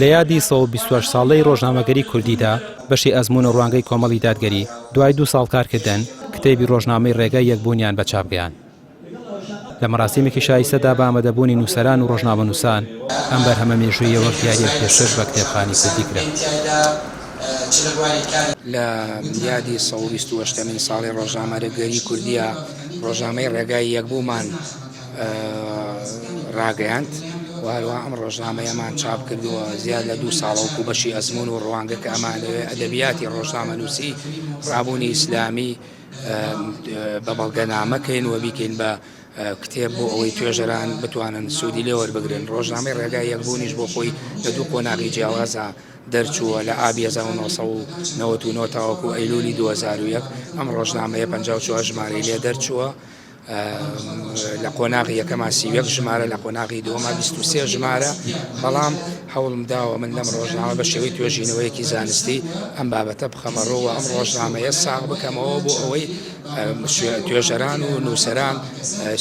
لە یادی 128 ساڵەی ڕۆژنامەگەری کوردیدا بەشی ئەزموون و ڕوانگەی کۆمەڵی دادگەری دوای 2 ساڵ کارکردن کتێبی ڕۆژنامەی ڕێگای یەکبوونیان بە چاپگەیان. لە مەراسیمێکی شایستەدا بە ئامادەبوونی نووسەران و ڕۆژنامەنووسان ئەم بەرهەمە مێژوویە وەک دیاریەک پێشتر بە کتێبخانی کوردی کرا. لە یادی 128مین ساڵی ڕۆژنامەگەری کوردیە ڕۆژنامەی ڕێگای یەکبوومان ڕاگەیاند و هەروە ئەم ڕۆژنامەیەمان چاپ کردووە زیاد لە 2 ساڵەوەکو بەشی ئەزموون و ڕوانگە کە ئەمانەوێ ئەدەبیاتی ڕۆژنامەنووسی ڕابوونی ئیسلامی بە بەڵگەنامەکەین و بیکەین بە کتێب بۆ ئەوەی توێژەران بتوانن سوودی لێ وەربگرن. ڕۆژنامەی ڕێگای یەکبوونیش بۆ خۆی لە 2 قۆناغی جیاوازە دەرچووە لە ئابی 1990 تاوەکو ئەیلولی 2001. ئەم ڕۆژنامەیە 54 ژمارەی لێ دەرچووە، لە قۆناغی یەکەما 31 ژمارە، لە قۆناغی دووەما 23 ژمارە. بەڵام هەوڵم داوە من لەم ڕۆژنامە بە شێوەی توێژینەوەیەکی زانستی ئەم بابەتە بخەمەڕەوە ئەم ڕۆژنامەیە ساغ بکەمەوە بۆ ئەوەی توێژەران و نووسەران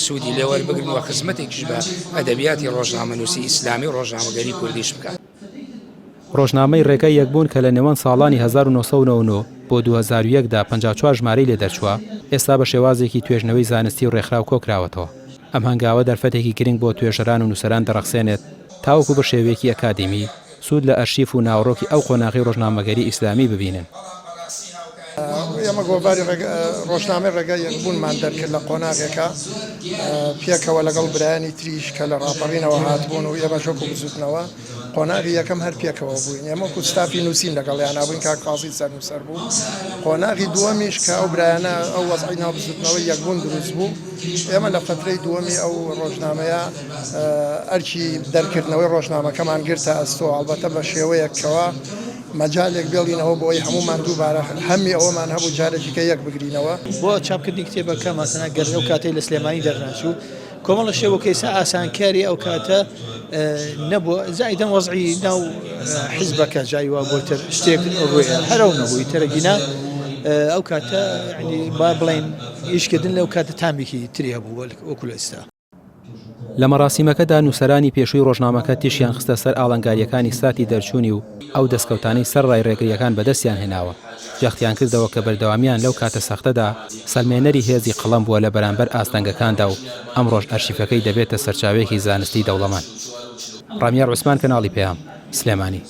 سوودی لێ وەربگرن و خزمەتێکیش بە ئەدەبیاتی ڕۆژنامەنووسی ئیسلامی و ڕۆژنامەگەری کوردیش بکات. ڕۆژنامەی ڕێگای یەکبوون کە لە نێوان ساڵانی 1999 بۆ 2001دا 54 ژمارەی لێ دەرچووە، ئێستا بە شێوازێکی توێژنەوەی زانستی و ڕێکخراو کۆکراوەتەوە. ئەم هەنگاوە دەرفەتێکی گرنگ بۆ توێژەران و نووسەران دەڕەخسێنێت تاوەکو بە شێوەیەکی ئەکادیمی سوود لە ئەرشیف و ناوڕۆکی ئەو قۆناغی ڕۆژنامەگەری ئیسلامی ببینن. ئێمە گۆڤاری ڕۆژنامەی ڕێگای یەکبوونمان دەرکرد لە قۆناغێکە پێکەوە لەگەڵ برایانی تریش کە لە ڕاپەڕینەوە هاتبوون و ئێمە ژۆک و بزوتنەوە قۆناغی یەکەم هەر پێکەوە بووین. ئێمە کوستافی نووسین لەگەڵیان نابووین کاک قازی سەرنووسەر بوو. قۆناغی دووەمیش کە ئەو برایانە ئەو وەزعی ناوبزوتنەوەی یەکبوون دروست بوو. ئێمە لە فترەی دووەمی ئەو ڕۆژنامەیە ئەرکی دەرکردنەوەی ڕۆژنامەکەمان گرتە ئەستۆ، ئەڵبەتە بە شێوەیەکەوە مەجالێک بێڵینەوە بۆی هەمومان دووبارە هەمی ئەوەمان هەبوو جارێکیکە یەک بگرینەوە بۆ چاپکردنی کتێبەکە مەسەنا گەر ئەو کاتەی لە سلێمانی دەرناچوو کۆمەڵە شێوەکەیسا ئاسانکاری ئەو کاتە نەبووە. زائیدەن وەزعی ناو حیزبەکە جایوا بۆ تر شتێک ڕووی هەرەو نەبووی تەرەگینا ئەو کاتە با بڵێن ئیشکردن لەو کاتە تامێکی تری هەبوو وەکو لە ئێستا. لە مەراسیمەکەدا نووسەرانی پێشووی ڕۆژنامەکە تیشیان خستە سەر ئاڵنگاریەکانی ساتی دەرچوونی و ئەو دەستکەوتانەی سەر ڕای ڕێگریەکان بەدەستیان هێناوە. جەختیان کردەوە کە بەردەوامیان لەو کاتە سەختەدا سەلمێنەری هێزی قەڵەم بووە لە بەرامبەر ئاستەنگەکاندا و ئەمڕۆژ ئەرشیفەکەی دەبێتە سەرچاوێکی زانستی دەوڵەمەند. ڕامیار عوسمان، کەناڵی پێام، سلێمانی.